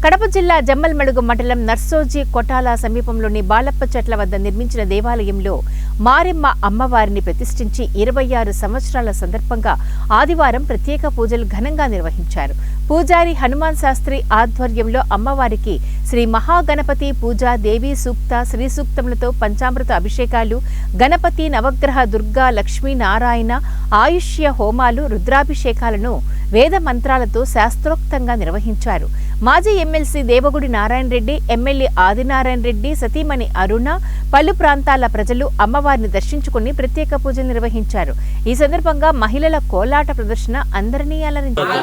కడప జిల్లా జమ్మల్మడుగు మండలం నర్సోజీ కొటాల సమీపంలోని బాలప్ప చెట్ల వద్ద నిర్మించిన దేవాలయంలో మారెమ్మ అమ్మవారిని ప్రతిష్ఠించి 26 సంవత్సరాల సందర్భంగా ఆదివారం ప్రత్యేక పూజలు ఘనంగా నిర్వహించారు. పూజారి హనుమాన్ శాస్త్రి ఆధ్వర్యంలో అమ్మవారికి శ్రీ మహాగణపతి పూజ, దేవీ సూక్త, శ్రీ సూక్తములతో పంచామృత అభిషేకాలు, గణపతి, నవగ్రహ, దుర్గా, లక్ష్మీ, నారాయణ ఆయుష్య హోమాలు, రుద్రాభిషేకాలను వేద మంత్రాలతో శాస్త్రోక్తంగా నిర్వహించారు. మాజీ ఎమ్మెల్సీ దేవగుడి నారాయణ రెడ్డి, ఎమ్మెల్యే ఆదినారాయణ రెడ్డి, సతీమణి అరుణ, పలు ప్రాంతాల ప్రజలు అమ్మవారిని దర్శించుకుని ప్రత్యేక పూజలు నిర్వహించారు. ఈ సందర్భంగా మహిళల కోలాట ప్రదర్శన అందరినీ అలరించారు.